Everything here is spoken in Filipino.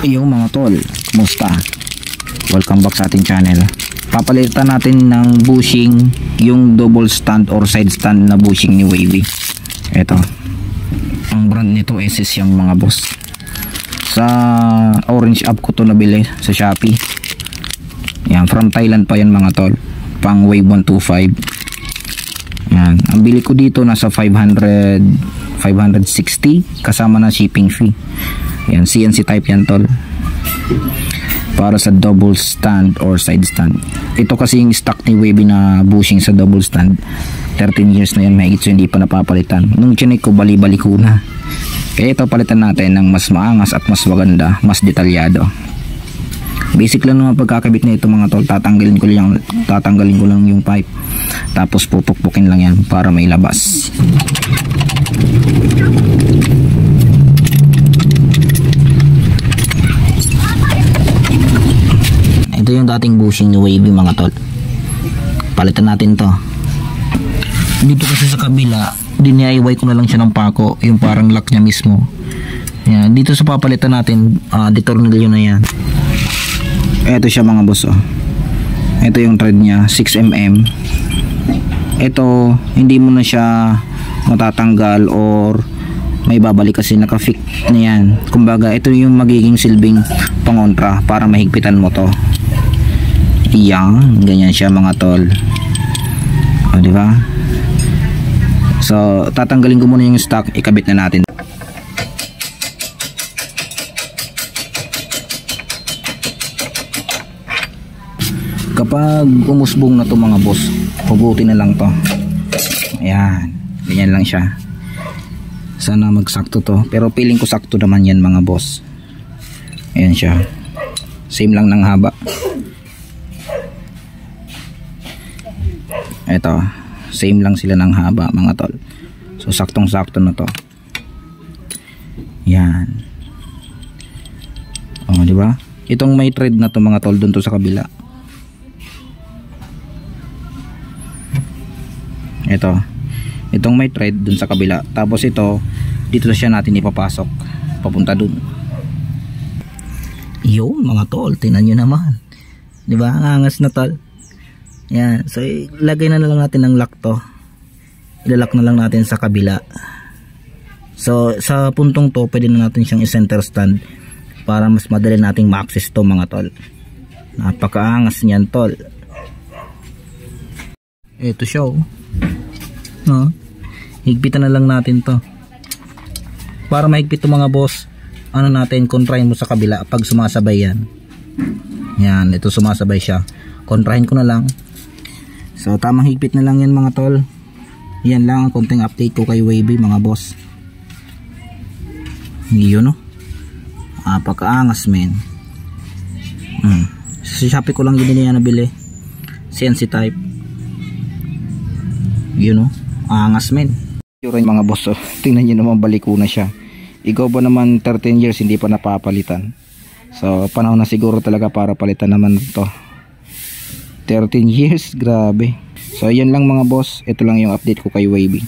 Yung mga tol, kumusta? Welcome back sa ating channel. Papalitan natin ng bushing yung double stand or side stand na bushing ni Wavy. Ito, ang brand nito SS yung mga boss. Sa orange app ko to nabili sa Shopee. Yan, from Thailand pa yan mga tol. Pang Wave 125. Yan, ang bili ko dito nasa 560 kasama na shipping fee. Yan, CNC type yan tol, para sa double stand or side stand. Ito kasi yung stock ni Wavy na bushing sa double stand, 13 years na yan mahigit, so hindi pa napapalitan. Nung chinek ko, bali-bali ko na. Kaya ito palitan natin ng mas maangas at mas maganda, mas detalyado. Basic lang naman pagkakabit na ito mga tol. Tatanggalin ko lang yung pipe, tapos pupukpukin lang yan para may labas. Ito yung dating bushing ni Wavy mga tol. Palitan natin to. Dito kasi sa kabila, DIY ko na lang siya ng pako, yung parang lock niya mismo. Yan. Dito sa papalitan natin, detornilyo na yan. Ito siya mga boss, oh. Ito yung thread niya, 6mm. Ito, hindi mo na siya matatanggal or may babalik kasi naka-fix na yan. Kumbaga, ito yung magiging silbing pangontra para mahigpitan mo to. Yan, ganyan siya mga tol. O, di ba? So, tatanggalin ko muna yung stock, ikabit na natin. Kapag umusbong na to mga boss, hugutin na lang to. Ayan, ganyan lang siya. Sana magsakto to, pero feeling ko sakto naman yan mga boss. Ayan siya, same lang ng haba. Ito, same lang sila ng haba mga tol. So saktong sakto na to. Yan. O, di ba? Itong may thread na to mga tol, dun to sa kabila. Itong may thread dun sa kabila. Tapos ito, dito siya natin ipapasok papunta dun. Yun mga tol, tingnan nyo naman, di ba? Ang angas na tol. Yan, so ilagay na lang natin ng lock to. Ilalock na lang natin sa kabila. So sa puntong to, pwede na natin siyang i-center stand para mas madali nating ma-access to mga tol. Napakaangas niyan tol. Ito siya, oh. No? Higpitan na lang natin to. Para mahigpit to mga boss, ano natin, kontrahin mo sa kabila pag sumasabay yan. Yan, ito sumasabay siya. Kontrahin ko na lang. So tamang higpit na lang yan mga tol. Yan lang ang konting update ko kay Wavy mga boss. Yun, no? Pagkaangas men. Sa Shopee ko lang din yan nabili, CNC type. Yun, no? Angas men. Yun mga boss, oh. Tingnan nyo naman, balik ko na siya. Ikaw ba naman 13 years hindi pa napapalitan? So panahon na siguro talaga para palitan naman to. 13 years, grabe. So yan lang mga boss, ito lang yung update ko kay Wavy.